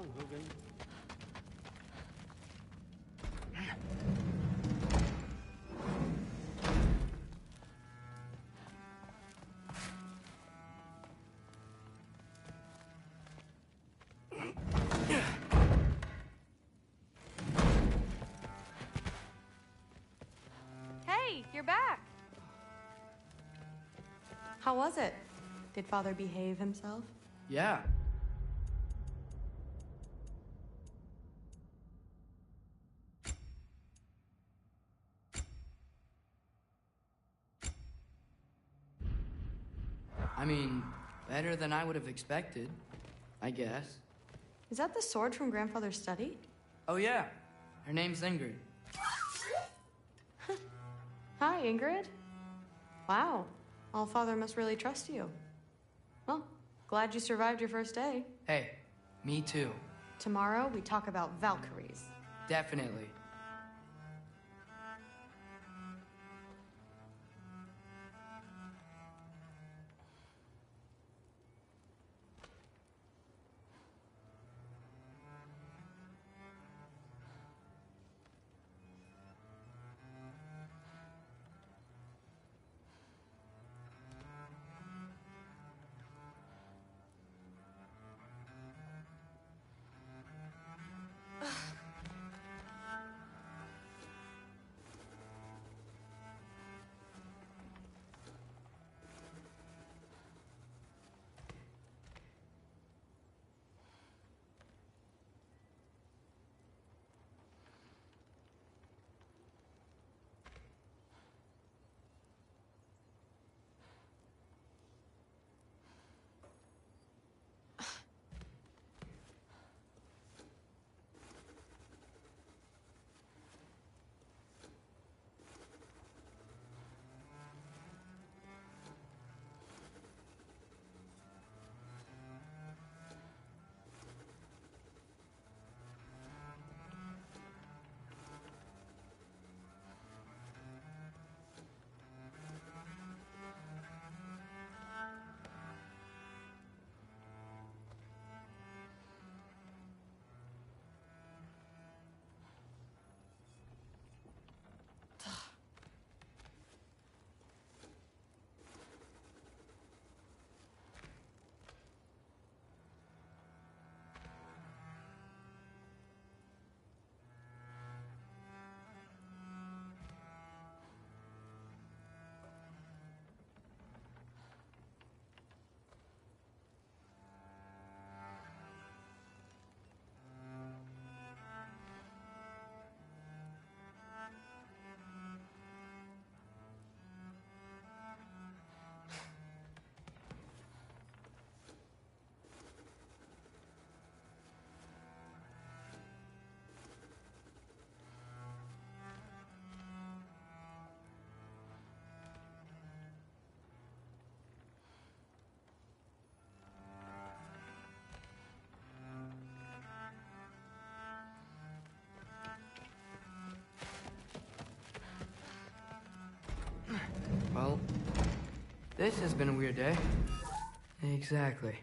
along, Hogan. Hey, you're back. How was it? Did Father behave himself? Yeah. I mean, better than I would have expected, I guess. Is that the sword from Grandfather's study? Oh yeah, her name's Ingrid. Hi, Ingrid. Wow, All-Father must really trust you. Well, glad you survived your first day. Hey, me too. Tomorrow, we talk about Valkyries. Definitely. Well, this has been a weird day. Exactly.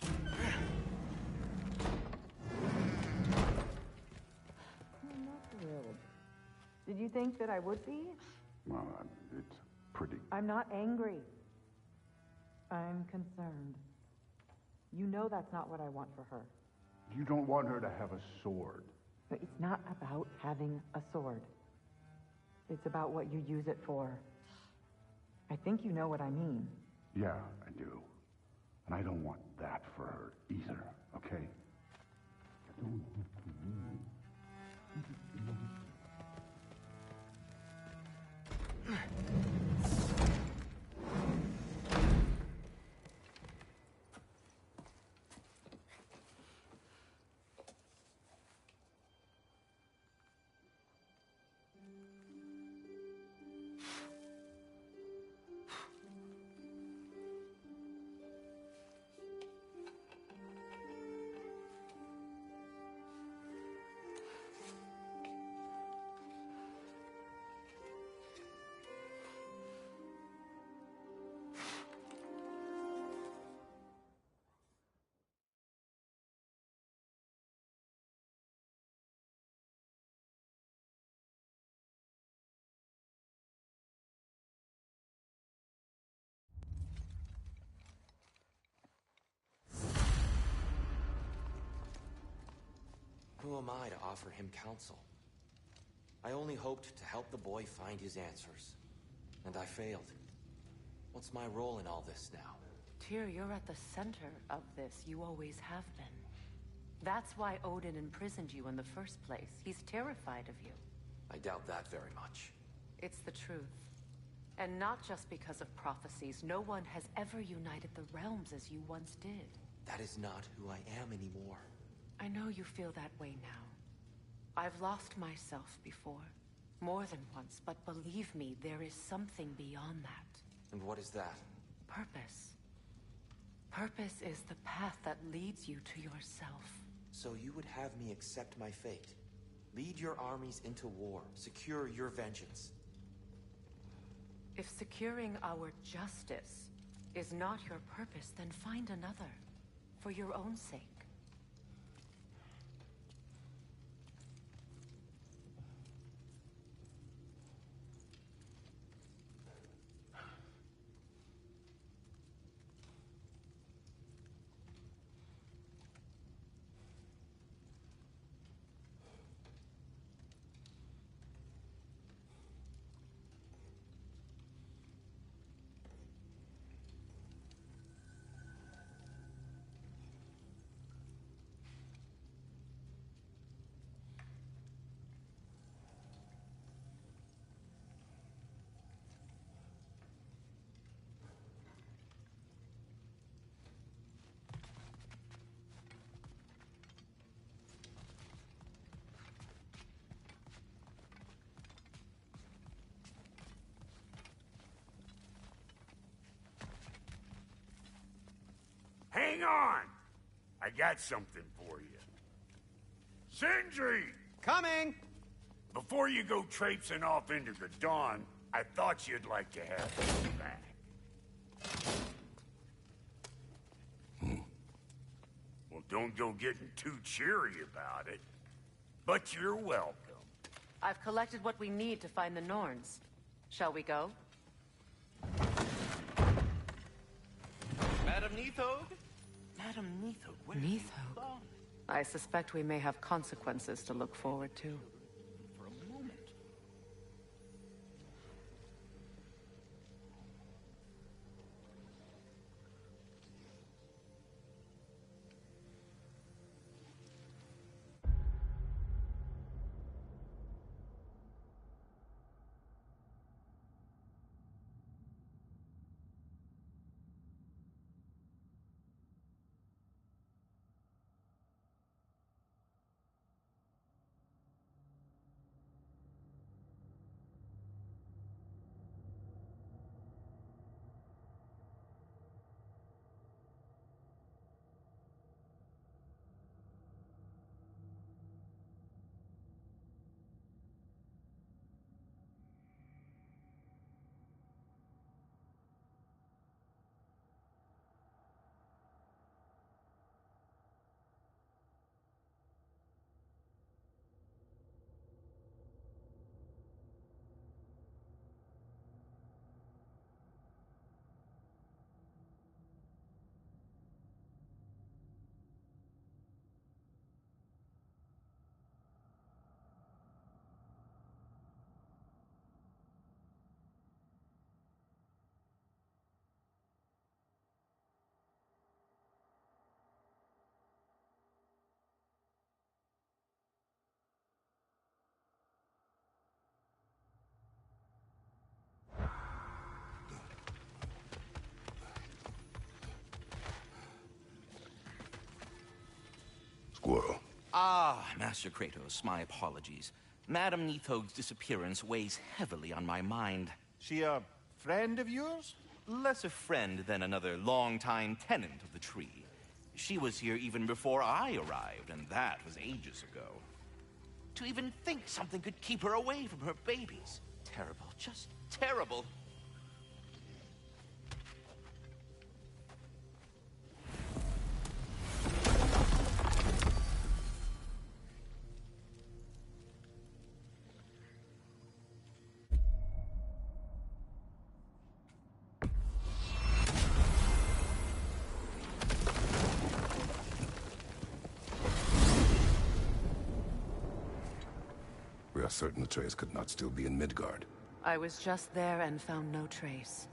I'm not thrilled. Did you think that I would be? Well, it's pretty... I'm not angry. I'm concerned. You know that's not what I want for her. You don't want her to have a sword. But it's not about having a sword. It's about what you use it for. I think you know what I mean. Yeah, I do. And I don't want that for her either, okay? I don't want to lose. Who am I to offer him counsel? I only hoped to help the boy find his answers. And I failed. What's my role in all this now? Tyr, you're at the center of this. You always have been. That's why Odin imprisoned you in the first place. He's terrified of you. I doubt that very much. It's the truth. And not just because of prophecies. No one has ever united the realms as you once did. That is not who I am anymore. I know you feel that way now. I've lost myself before. More than once, but believe me, there is something beyond that. And what is that? Purpose. Purpose is the path that leads you to yourself. So you would have me accept my fate? Lead your armies into war, secure your vengeance. If securing our justice is not your purpose, then find another. For your own sake. Hang on! I got something for you. Sindri! Coming! Before you go traipsing off into the dawn, I thought you'd like to have this back. Well, don't go getting too cheery about it. But you're welcome. I've collected what we need to find the Norns. Shall we go? Madam Neathog? Madam Neathog, where have you Neathog? gone? I suspect we may have consequences to look forward to. For a moment. Squirrel. Ah, Master Kratos, my apologies. Madam Neathog's disappearance weighs heavily on my mind. She a friend of yours? Less a friend than another longtime tenant of the tree. She was here even before I arrived, and that was ages ago. To even think something could keep her away from her babies. Terrible, just terrible. are certain Atreus could not still be in Midgard. I was just there and found no trace.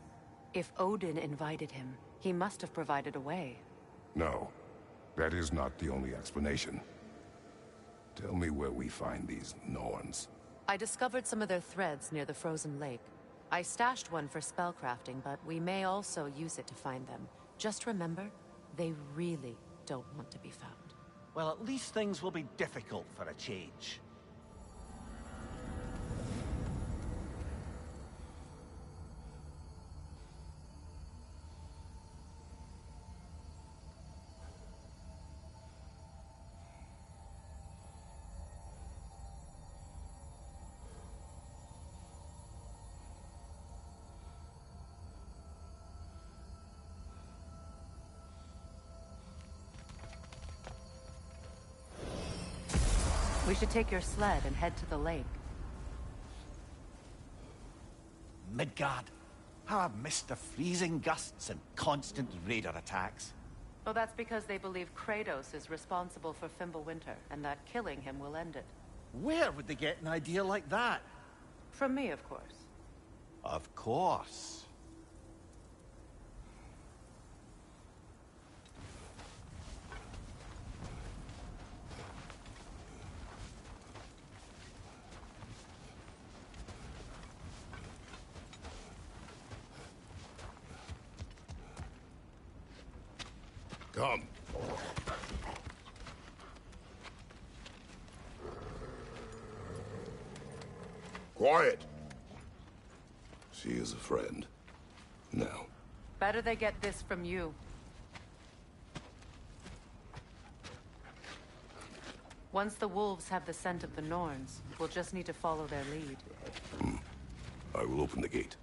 If Odin invited him, he must have provided a way. No, that is not the only explanation. Tell me where we find these Norns. I discovered some of their threads near the frozen lake. I stashed one for spellcrafting, but we may also use it to find them. Just remember, they really don't want to be found. Well, at least things will be difficult for a change. We should take your sled and head to the lake. Midgard. How I've missed the freezing gusts and constant raider attacks. Well, that's because they believe Kratos is responsible for Fimbulwinter, and that killing him will end it. Where would they get an idea like that? From me, of course. Of course. Come. Quiet. She is a friend. Now. Better they get this from you. Once the wolves have the scent of the Norns, we'll just need to follow their lead. I will open the gate.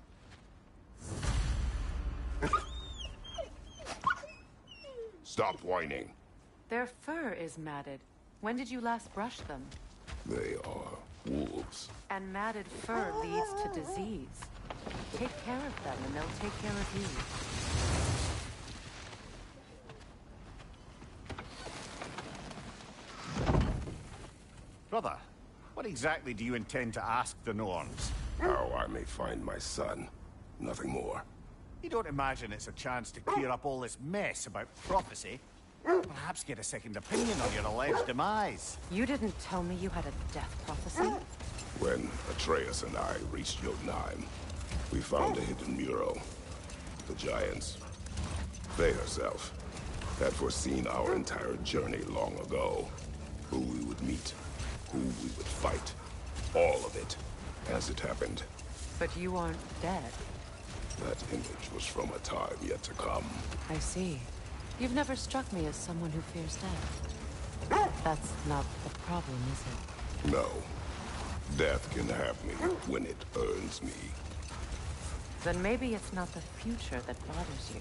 Stop whining. Their fur is matted. When did you last brush them? They are wolves. And matted fur leads to disease. Take care of them and they'll take care of you. Brother, what exactly do you intend to ask the Norns? How I may find my son. Nothing more. You don't imagine it's a chance to clear up all this mess about prophecy? Perhaps get a second opinion on your alleged demise. You didn't tell me you had a death prophecy? When Atreus and I reached Jotunheim, we found a hidden mural. The Giants, Faye herself, had foreseen our entire journey long ago. Who we would meet, who we would fight. All of it, as it happened. But you aren't dead. That image was from a time yet to come. I see. You've never struck me as someone who fears death. That's not the problem, is it? No. Death can have me when it earns me. Then maybe it's not the future that bothers you.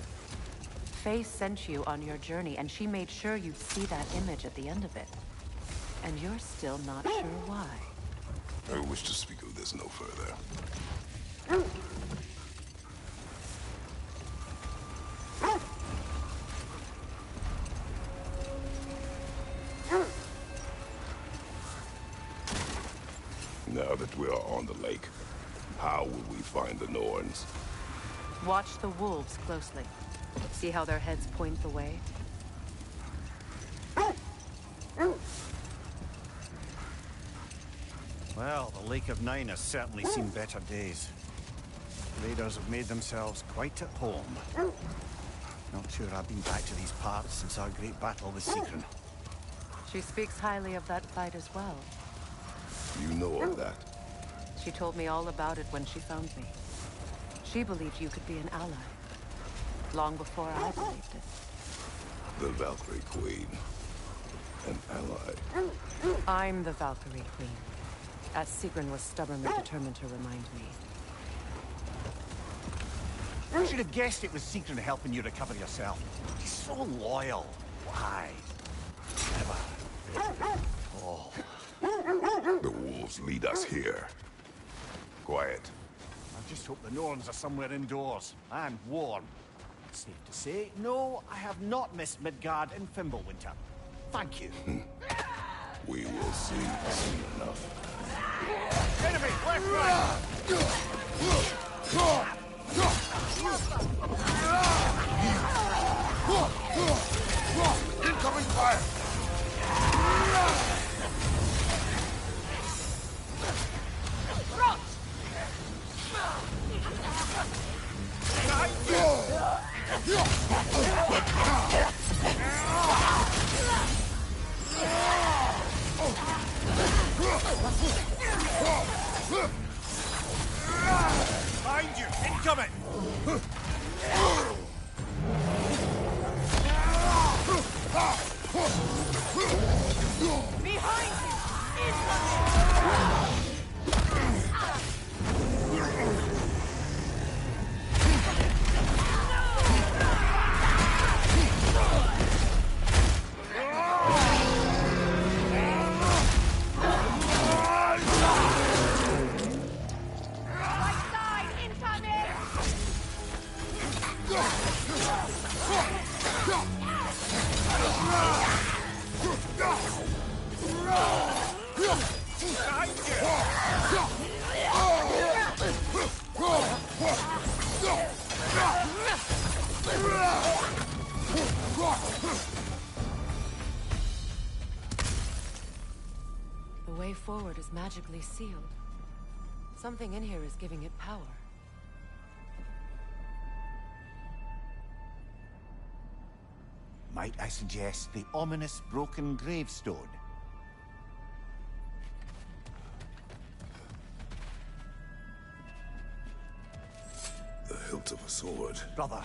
Faye sent you on your journey, and she made sure you'd see that image at the end of it. And you're still not sure why. I wish to speak of this no further. Now that we are on the lake, how will we find the Norns? Watch the wolves closely. See how their heads point the way? Well, the Lake of Nine has certainly seen better days. Raiders have made themselves quite at home. Not sure I've been back to these parts since our great battle with Sigrun. She speaks highly of that fight as well. You know of that? She told me all about it when she found me. She believed you could be an ally. Long before I believed it. The Valkyrie Queen. An ally. I'm the Valkyrie Queen. As Sigrun was stubbornly determined to remind me. I should have guessed it was Sigrun helping you recover yourself. He's so loyal. Why? Never. Oh. The wolves lead us here. Quiet. I just hope the Norns are somewhere indoors and warm. Safe to say, no, I have not missed Midgard in Fimbulwinter. Thank you. We will see soon enough. Behind you! Incoming! Behind you! The way forward is magically sealed. Something in here is giving it power. Might I suggest the ominous broken gravestone? The hilt of a sword. Brother,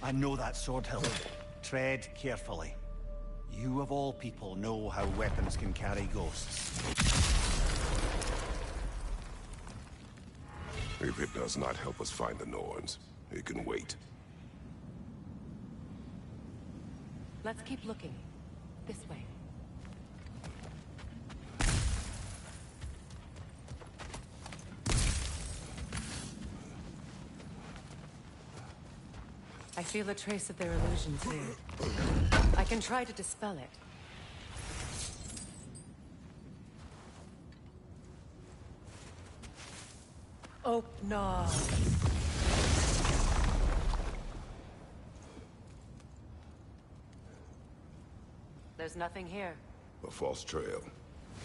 I know that sword hilt. Tread carefully. You of all people know how weapons can carry ghosts. If it does not help us find the Norns, it can wait. Let's keep looking. This way. I feel a trace of their illusions here. I can try to dispel it. Oh, no. There's nothing here. A false trail.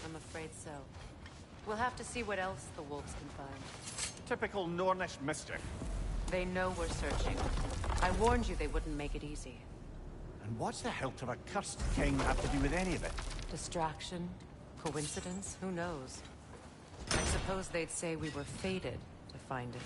I'm afraid so. We'll have to see what else the wolves can find. Typical Nornish mischief. They know we're searching. I warned you they wouldn't make it easy. And what's the hilt of a cursed king have to do with any of it? Distraction? Coincidence? Who knows? I suppose they'd say we were fated to find it.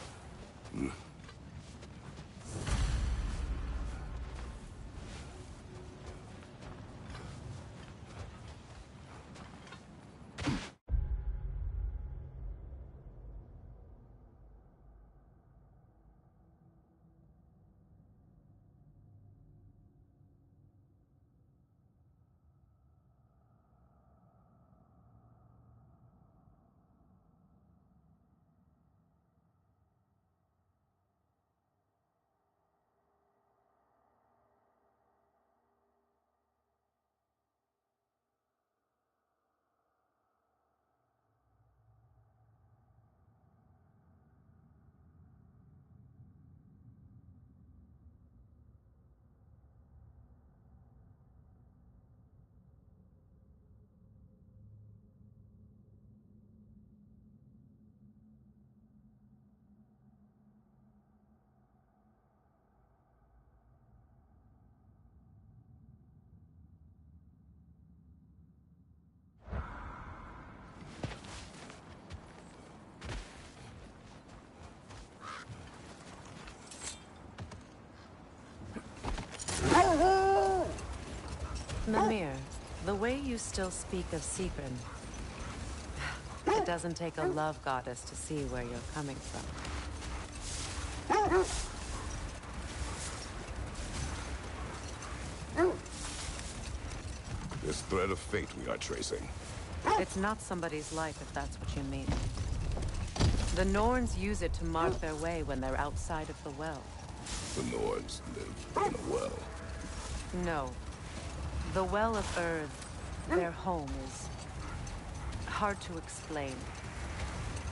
Mimir, the way you still speak of Sigrun, it doesn't take a love goddess to see where you're coming from. This thread of fate we are tracing. It's not somebody's life, if that's what you mean. The Norns use it to mark their way when they're outside of the well. The Norns live in a well. No. The Well of Earth, their home, is hard to explain.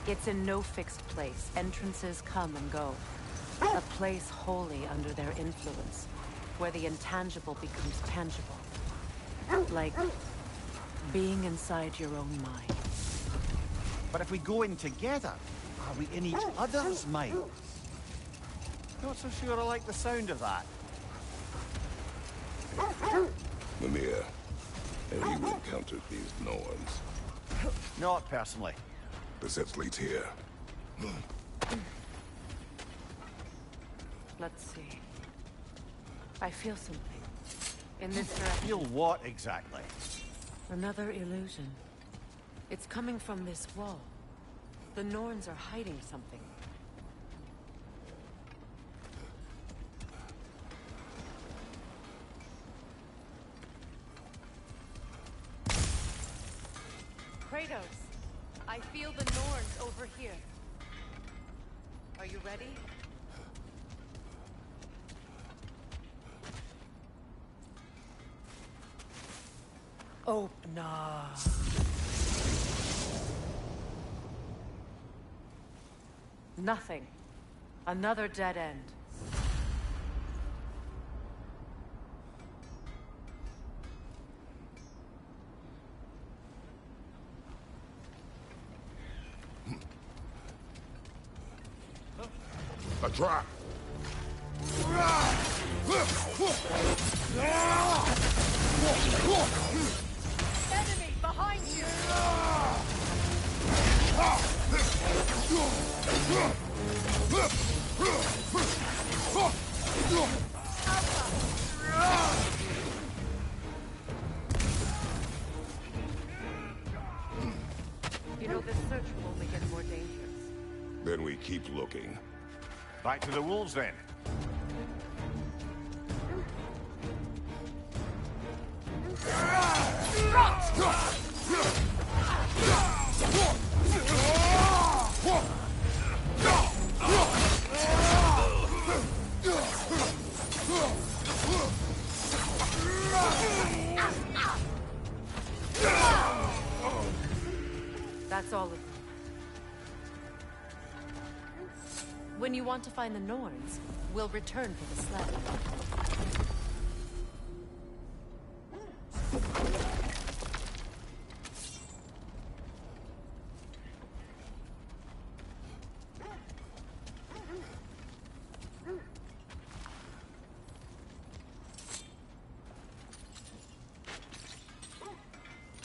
It's in no fixed place. Entrances come and go. A place wholly under their influence, where the intangible becomes tangible. Like being inside your own mind. But if we go in together, are we in each other's minds? Not so sure I like the sound of that. Mimir, have you encountered these Norns? Not personally. The set leads here. Let's see. I feel something. In this direction. Feel what exactly? Another illusion. It's coming from this wall. The Norns are hiding something. Kratos, I feel the Norns over here. Are you ready? Opener. Nothing. Another dead end. A trap! Enemy behind you! You know, this search will only get more dangerous. Then we keep looking. Back to the wolves, then. That's all of them. When you want to find the Norns, we'll return for the sled.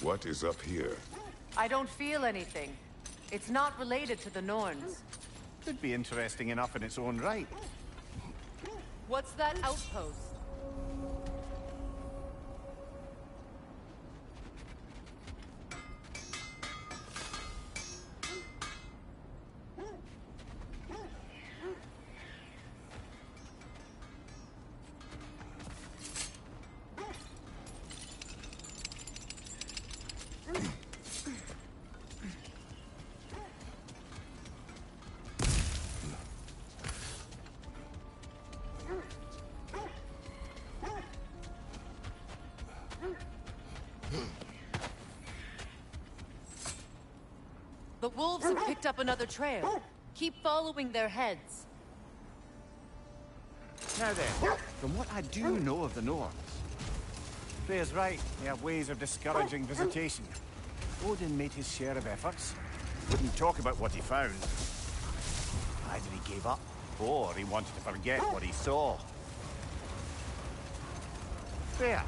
What is up here? I don't feel anything. It's not related to the Norns. Could be interesting enough in its own right. What's that outpost? The wolves have picked up another trail. Keep following their heads. Now then, from what I do know of the Norns, Freya's right. They have ways of discouraging visitation. Odin made his share of efforts. Wouldn't talk about what he found. Either he gave up, or he wanted to forget what he saw. Freya,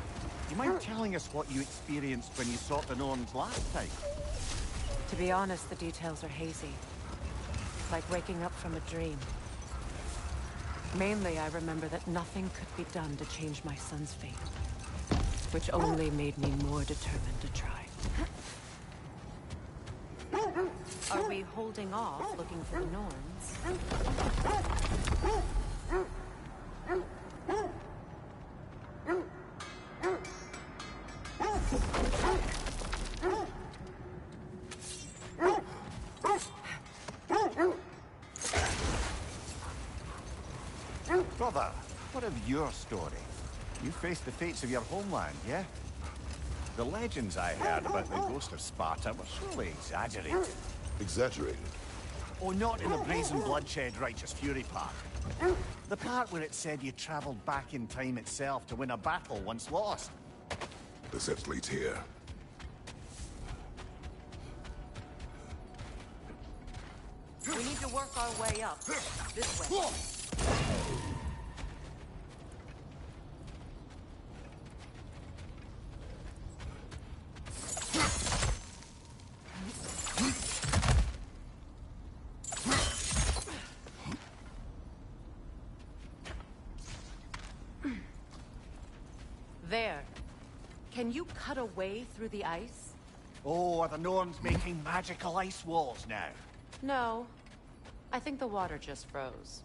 do you mind telling us what you experienced when you sought the Norns last time? To be honest, the details are hazy. Like waking up from a dream. Mainly, I remember that nothing could be done to change my son's fate. Which only made me more determined to try. Are we holding off looking for the Norns? Brother, what of your story? You faced the fates of your homeland, yeah? The legends I heard about the ghost of Sparta were surely exaggerated. Exaggerated? Oh, not in the brazen bloodshed righteous fury part. The part where it said you traveled back in time itself to win a battle once lost. The set leads here. We need to work our way up. This way. Can you cut a way through the ice? Oh, are the Norns making magical ice walls now? No. I think the water just froze.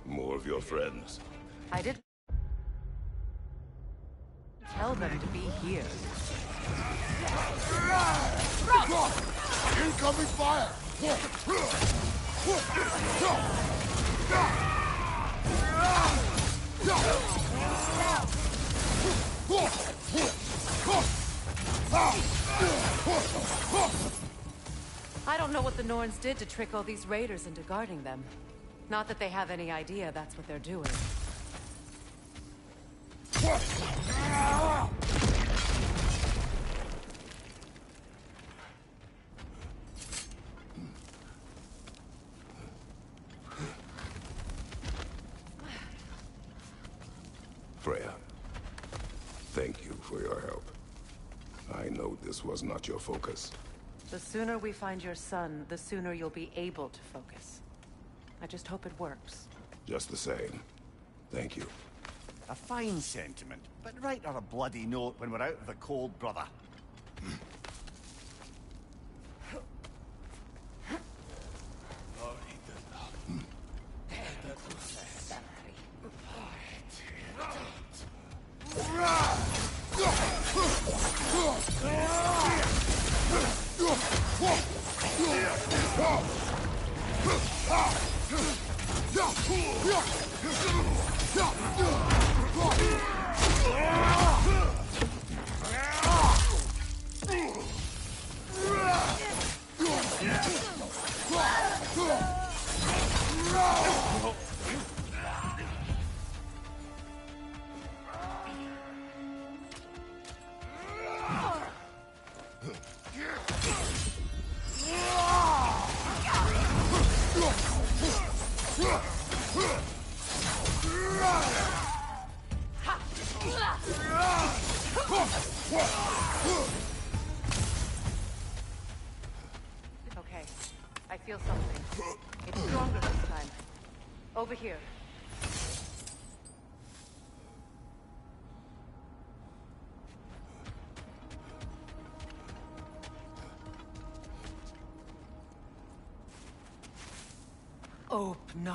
More of your friends. I did tell them to be here. Incoming fire! I don't know what the Norns did to trick all these raiders into guarding them. Not that they have any idea that's what they're doing. Freya, thank you for your help. I know this was not your focus. The sooner we find your son, the sooner you'll be able to focus. I just hope it works. Just the same, thank you. A fine sentiment, but write her a bloody note when we're out of the cold, brother. Okay, I feel something. It's stronger this time. Over here. Open.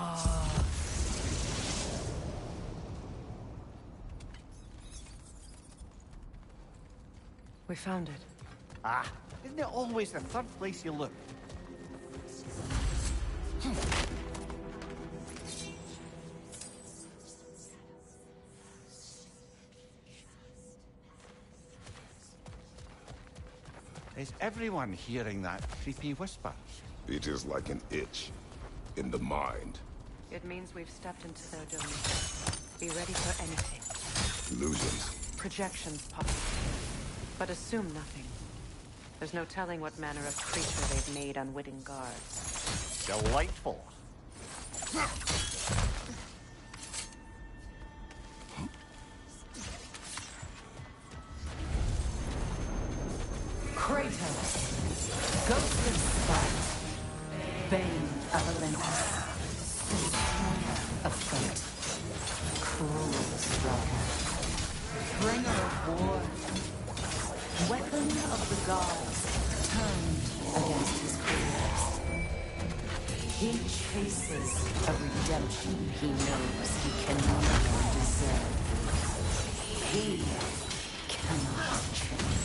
We found it. Ah, Isn't it always the third place you look? Is everyone hearing that creepy whisper? It is like an itch in the mind. It means we've stepped into their domain. Be ready for anything. Illusions. Projections, possibly. But assume nothing. There's no telling what manner of creature they've made unwitting guards. Delightful. Kratos, Ghost of Spite, Bane of Olympus, Destroyer of Fate, Cruel Striker, Bringer of War, Weapon of the Gods, turned against his creators. He chases a redemption he knows he can no more deserve. He cannot change.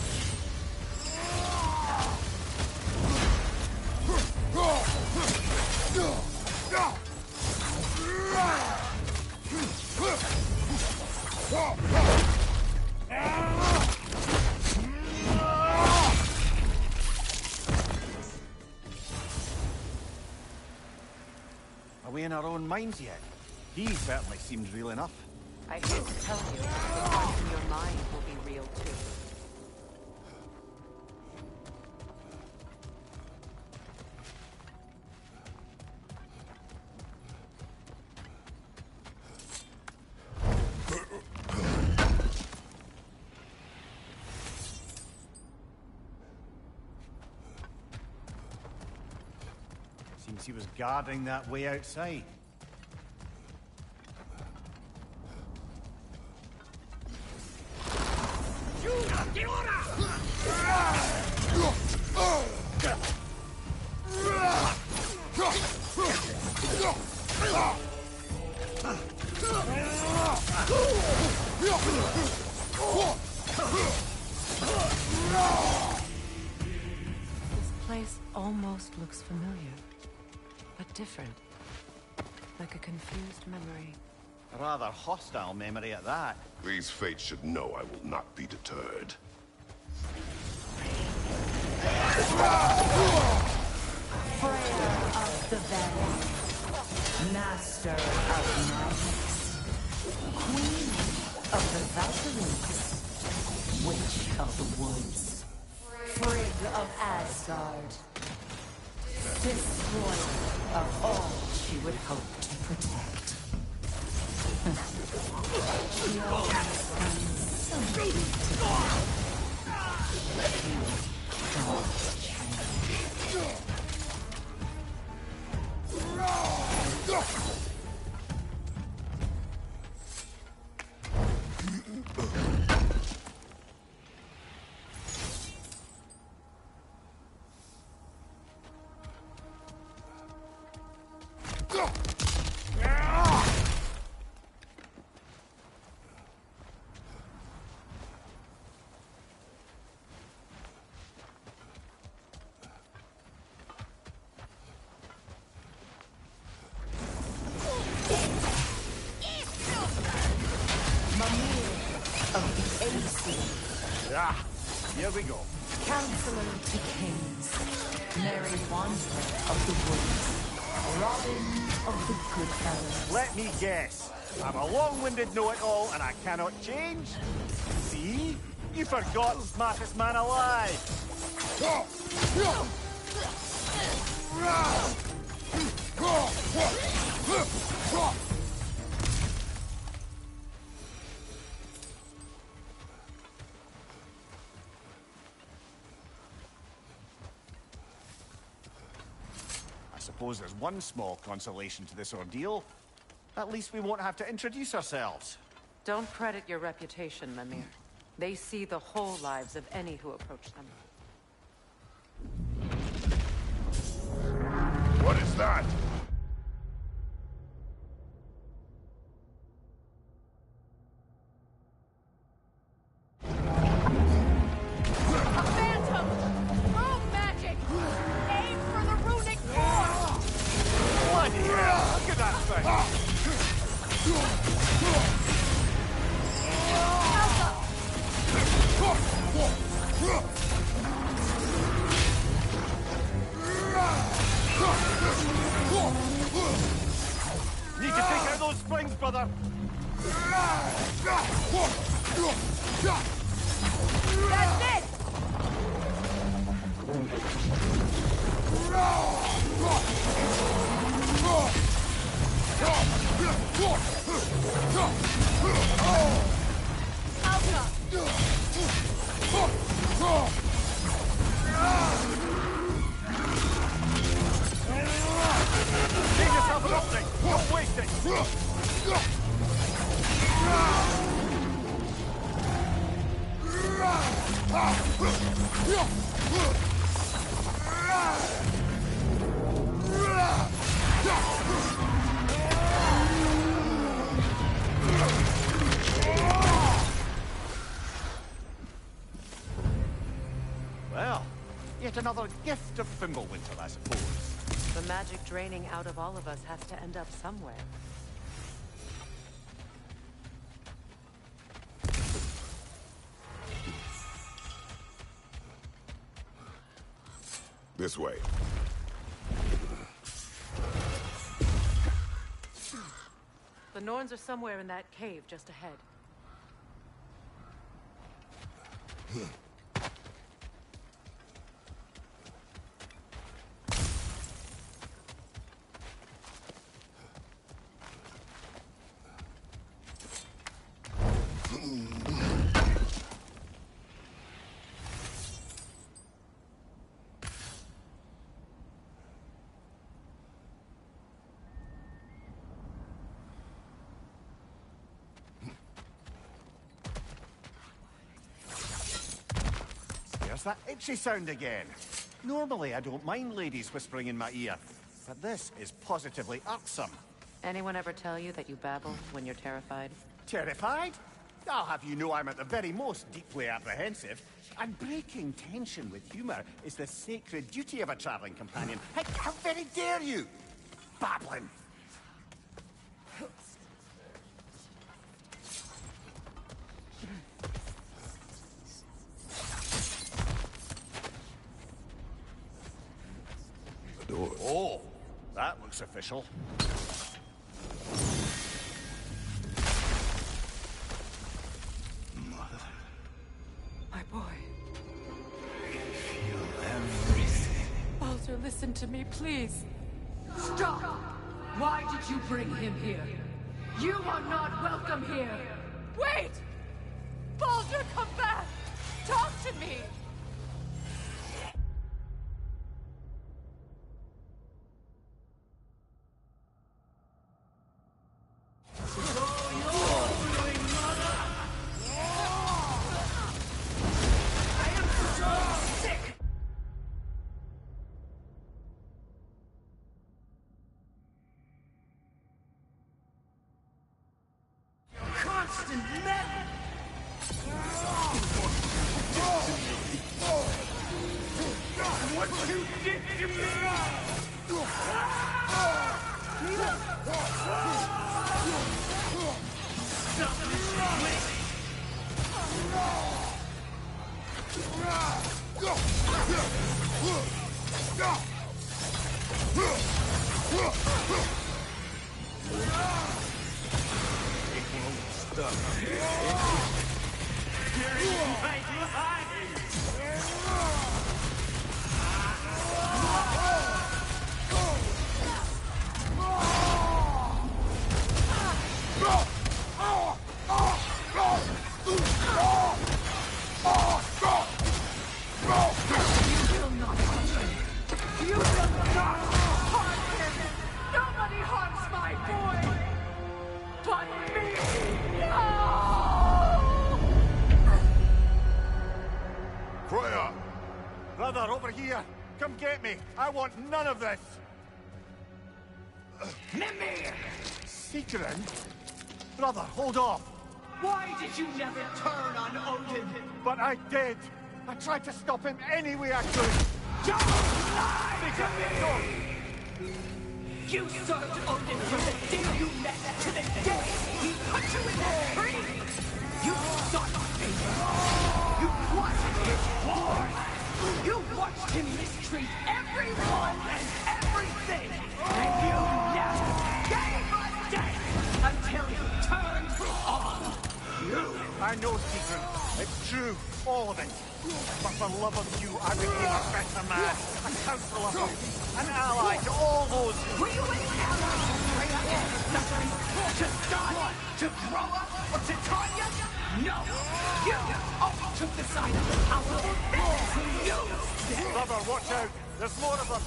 Are we in our own minds yet? He certainly seems real enough. I hate to tell you, the parts in your mind will be real too. Seems he was guarding that way outside. This place almost looks familiar, but different. Like a confused memory. A rather hostile memory at that. These fates should know I will not be deterred. Prayer of the Valley, Master of Magics, Queen of the Valkyries, Witch of the Woods, Frigg of Asgard, Destroyer of all she would hope to protect. She always finds something to Ah, here we go. Counselor to Kings, Mary Wandsworth of the Woods, Robin of the Goodfellas. Let me guess. I'm a long-winded know-it-all and I cannot change? See? You forgot smartest man alive. I suppose there's one small consolation to this ordeal. At least we won't have to introduce ourselves. Don't credit your reputation, Mimir. They see the whole lives of any who approach them. What is that? A phantom! Move! springs, brother! That's it! Give yourself an opening! Don't waste it! Well, yet another gift of Fimbulwinter, I suppose. The magic draining out of all of us has to end up somewhere. This way. The Norns are somewhere in that cave just ahead. There's that itchy sound again. Normally, I don't mind ladies whispering in my ear, but this is positively irksome. Anyone ever tell you that you babble when you're terrified? Terrified? I'll have you know I'm at the very most deeply apprehensive. And breaking tension with humor is the sacred duty of a traveling companion. How very dare you! Babbling! The door. Oh, that looks official. My boy. Feel everything. Baldur, listen to me, please. Stop! Why did you bring him here? You are not welcome here! Wait! Baldur, come back! Talk to me! Constant metal! What you did to me! Nobody harms my boy! But me! Freya! Brother, over here! Come get me! I want none of this! Mimir! Seekerin? Brother, hold off! Why did you never turn on Odin? But I did! I tried to stop him any way I could! Don't lie to me! No. You served Odin from the day you met to the day he put you in that tree! You sought favor! You plotted his war! You watched him mistreat everyone and everything! And you never gave a damn I know, Stephen. It's true, all of it. But for love of you, I became a better man, a counselor, an ally to all those. Were you an ally to Freya? Suffering? To start? To grow up? Or to Tanya? No! You only took the side of the powerful and used them! Brother, watch out! There's more of them!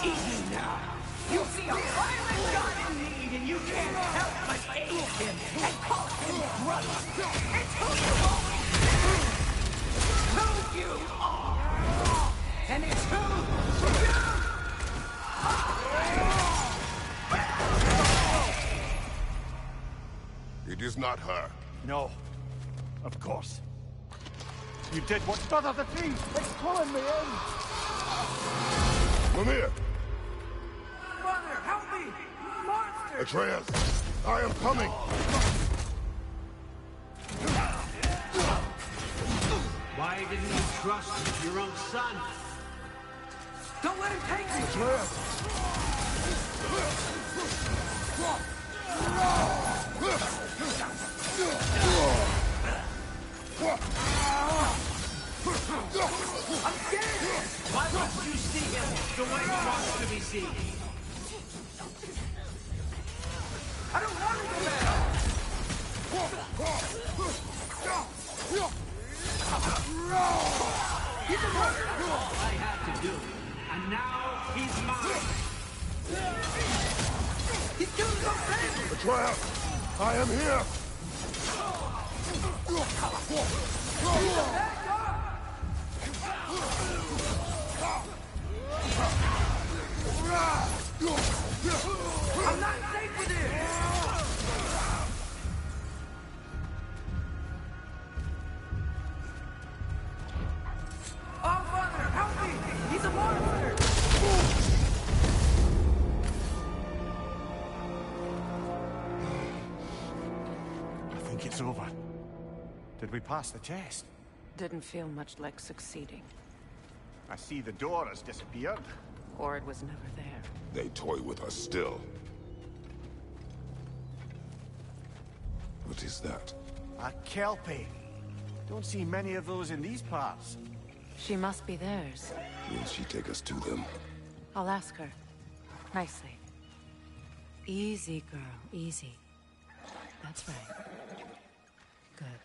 Easy now! You see a violent god in need and you can't help but aid him and call him brother! It's who you always been! Who you are! And it's who you are! It is not her. No. Of course. You did what Brother the Thing! It's pulling me in! Mimir! Brother, help me! Monster! Atreus! I am coming! Why didn't you trust your own son? Don't let him take me! I'm scared! Why don't you see him the way he wants to be seen? I don't want to go back! He's a murderer! All I had to do, and now he's mine! He's doing something! Atreus! I am here! I'm not safe with him! Oh, Father, help me! He's a monster! I think it's over. Did we pass the test? Didn't feel much like succeeding. I see the door has disappeared. Or it was never there. They toy with us still. What is that? A Kelpie. Don't see many of those in these parts. She must be theirs. Will she take us to them? I'll ask her. Nicely. Easy, girl. Easy. That's right. Good.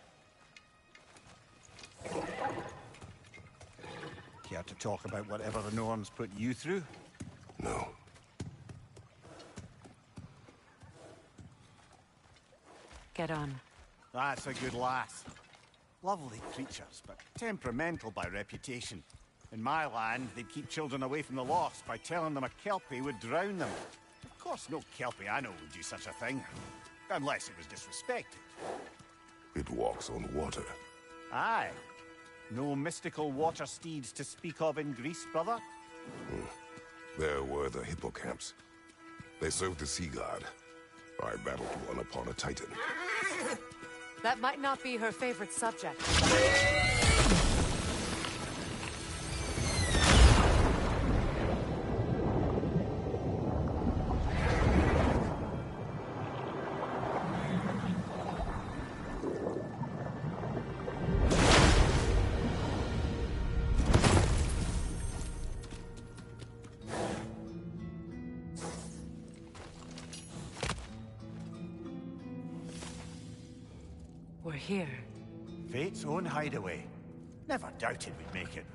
Care to talk about whatever the Norns put you through? No. Get on. That's a good lass. Lovely creatures, but temperamental by reputation. In my land, they'd keep children away from the lost by telling them a Kelpie would drown them. Of course, no Kelpie I know would do such a thing. Unless it was disrespected. It walks on water. Aye. No mystical water steeds to speak of in Greece, brother? There were the hippocamps. They served the sea god. I battled one upon a titan. That might not be her favorite subject. We're here. Fate's own hideaway. Never doubted we'd make it.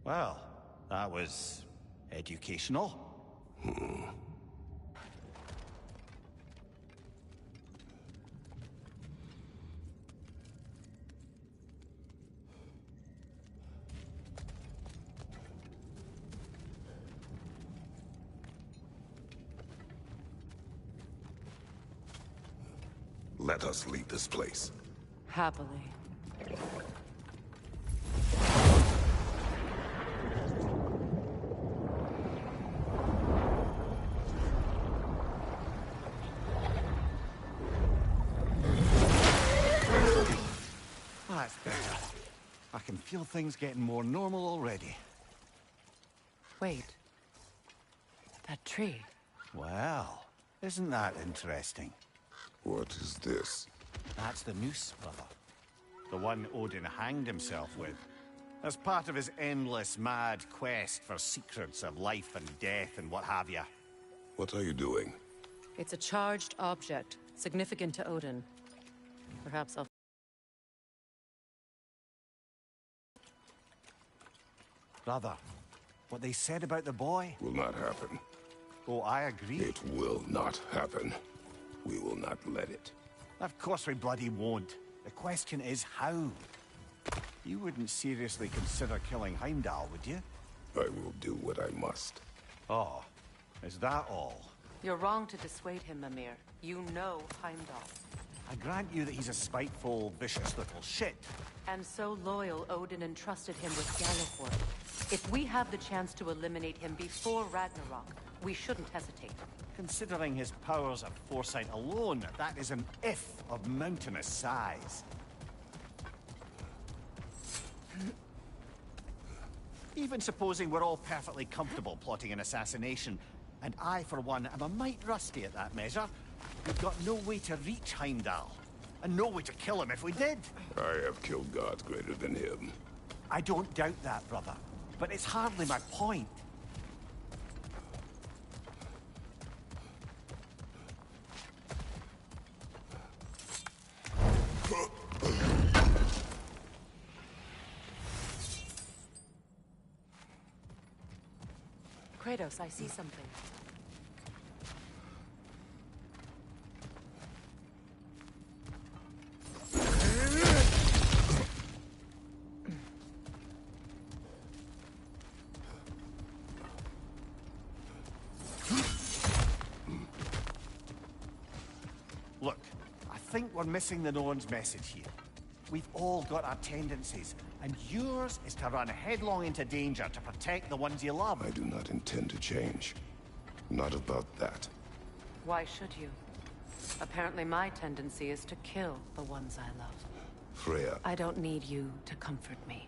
Well, that was educational. Let us leave this place. Happily. That's better. I can feel things getting more normal already. Wait. That tree. Well, isn't that interesting? What is this? That's the noose, brother. The one Odin hanged himself with. As part of his endless, mad quest for secrets of life and death and what have you. What are you doing? It's a charged object, significant to Odin. Perhaps I'll... Brother, what they said about the boy? Will not happen. Oh, I agree. It will not happen. We will not let it. Of course we bloody won't. The question is how. You wouldn't seriously consider killing Heimdall, would you? I will do what I must. Oh, is that all? You're wrong to dissuade him, Mimir. You know Heimdall. I grant you that he's a spiteful, vicious little shit. And so loyal, Odin entrusted him with Galliford. If we have the chance to eliminate him before Ragnarok, we shouldn't hesitate. Considering his powers of foresight alone, that is an if of mountainous size. Even supposing we're all perfectly comfortable plotting an assassination, and I, for one, am a mite rusty at that measure, we've got no way to reach Heimdall, and no way to kill him if we did. I have killed gods greater than him. I don't doubt that, brother, but it's hardly my point. Kratos, I see something. Look, I think we're missing the Norn's message here. We've all got our tendencies, and yours is to run headlong into danger to protect the ones you love. I do not intend to change. Not about that. Why should you? Apparently my tendency is to kill the ones I love. Freya. I don't need you to comfort me.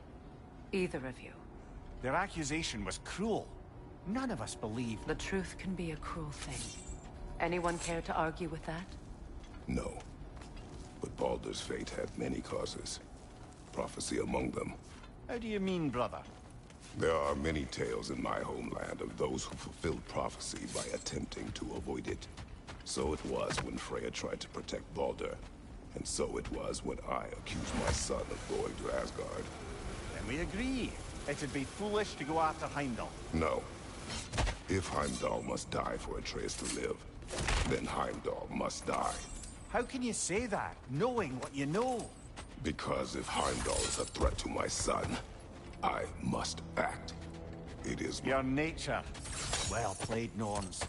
Either of you. Their accusation was cruel. None of us believe. The truth can be a cruel thing. Anyone care to argue with that? No. But Baldur's fate had many causes. Prophecy among them. How do you mean, brother? There are many tales in my homeland of those who fulfilled prophecy by attempting to avoid it. So it was when Freya tried to protect Baldur. And so it was when I accused my son of going to Asgard. Then we agree. It'd be foolish to go after Heimdall. No. If Heimdall must die for Atreus to live, then Heimdall must die. How can you say that, knowing what you know? Because if Heimdall is a threat to my son, I must act. It is your nature. Well played, Norns.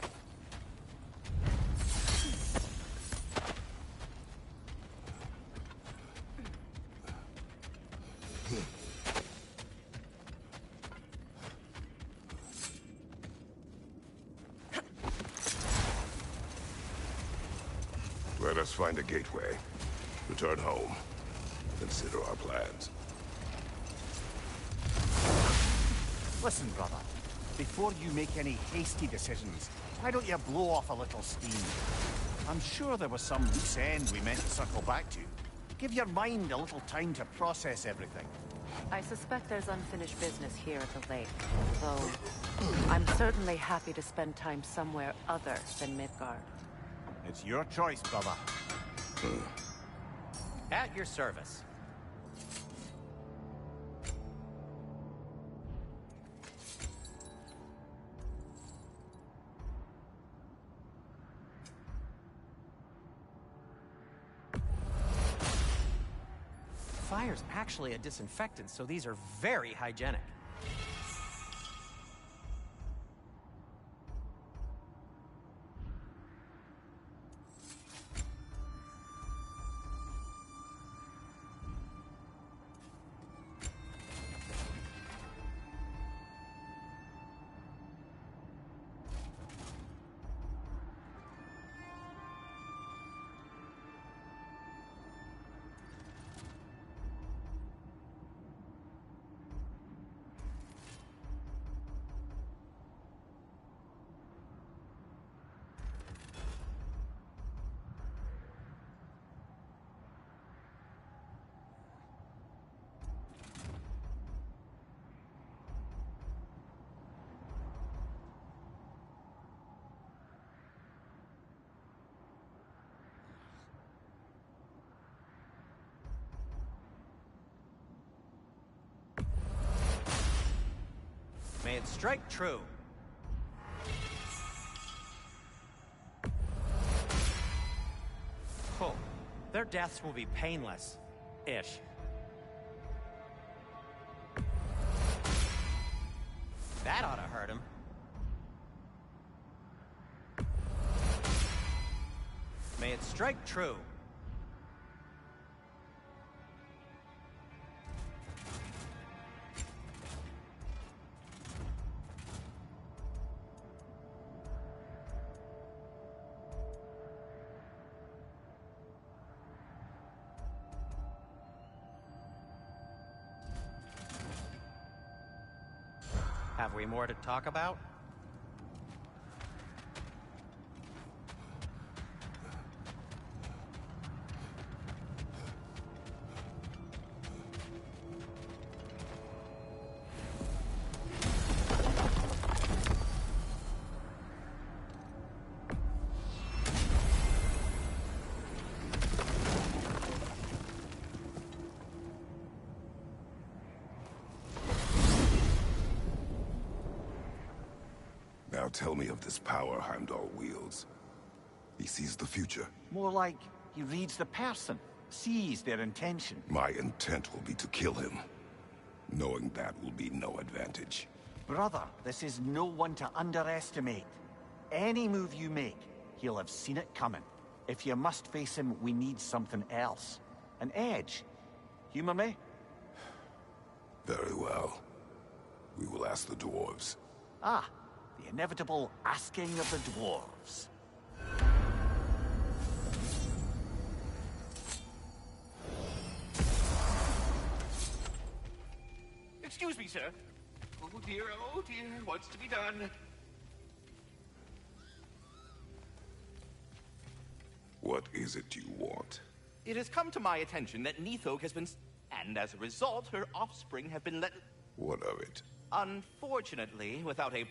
Let us find a gateway. Return home. Consider our plans. Listen, brother. Before you make any hasty decisions, why don't you blow off a little steam? I'm sure there was some loose end we meant to circle back to. Give your mind a little time to process everything. I suspect there's unfinished business here at the lake. Though, I'm certainly happy to spend time somewhere other than Midgard. It's your choice, brother. At your service. Fire's actually a disinfectant, so these are very hygienic. May it strike true. Oh, their deaths will be painless-ish. That ought to hurt him. May it strike true. Have we more to talk about? Now tell me of this power Heimdall wields. He sees the future. More like he reads the person, sees their intention. My intent will be to kill him. Knowing that will be no advantage. Brother, this is no one to underestimate. Any move you make, he'll have seen it coming. If you must face him, we need something else. An edge. Humor me? Very well. We will ask the dwarves. Ah, the inevitable asking of the dwarves. Excuse me, sir. Oh dear, what's to be done? What is it you want? It has come to my attention that Nithog has been... And as a result, her offspring have been let... What of it? Unfortunately, without a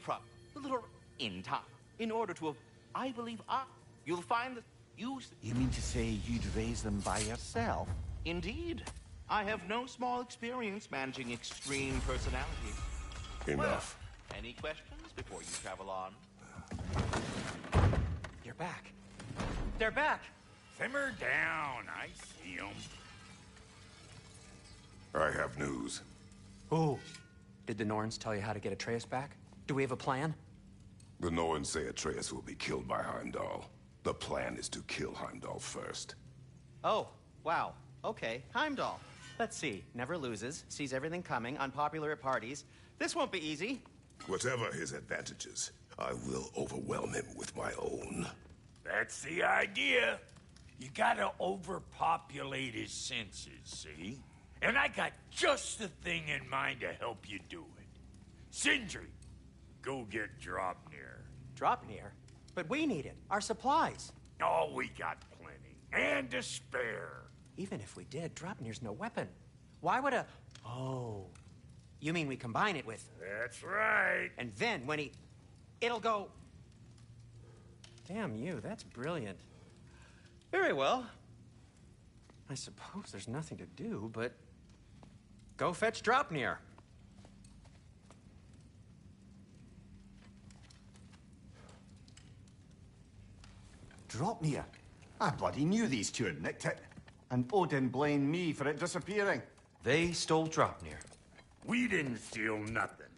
little in time. In order to... I believe you'll find that You mean to say you'd raise them by yourself? Indeed. I have no small experience managing extreme personalities. Enough. Well, any questions before you travel on? You're back. They're back! Simmer down. I see 'em. I have news. Oh. Did the Norns tell you how to get Atreus back? Do we have a plan? The Norns say Atreus will be killed by Heimdall. The plan is to kill Heimdall first. Oh, wow. Okay, Heimdall. Let's see. Never loses, sees everything coming, unpopular at parties. This won't be easy. Whatever his advantages, I will overwhelm him with my own. That's the idea. You gotta overpopulate his senses, see? And I got just the thing in mind to help you do it. Sindri, go get Draupnir. Draupnir? But we need it. Our supplies. Oh, we got plenty. And to spare. Even if we did, Draupnir's no weapon. Why would a... Oh. You mean we combine it with... That's right. And then when he... It'll go... Damn you, that's brilliant. Very well. I suppose there's nothing to do, but... Go fetch Draupnir. Draupnir? I bloody knew these two had nicked it. And Odin blamed me for it disappearing. They stole Draupnir. We didn't steal nothing.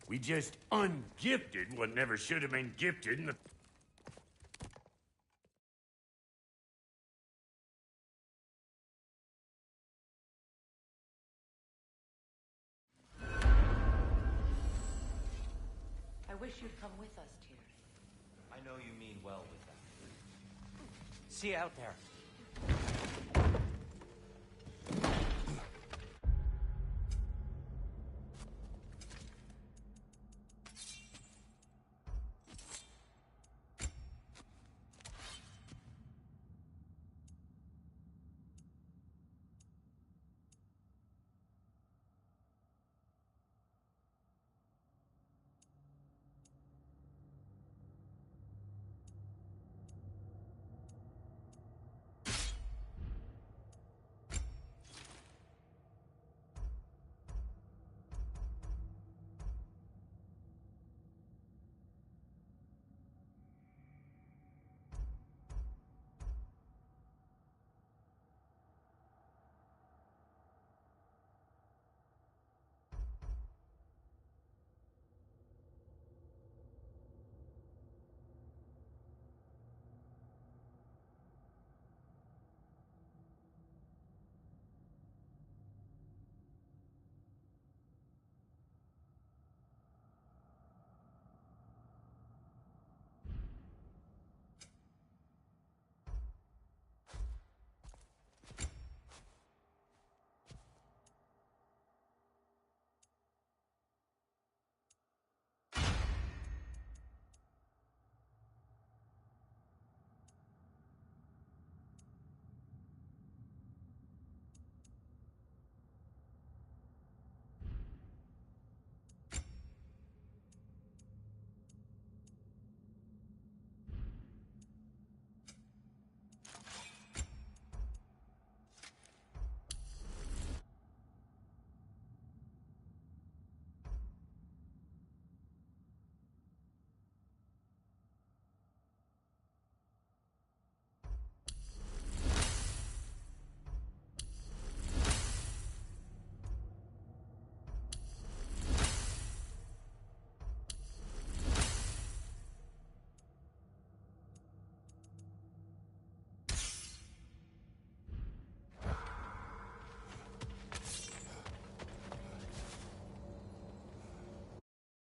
We just ungifted what never should have been gifted in the... I wish you'd come with us, Tyr. I know you mean well with that. See you out there.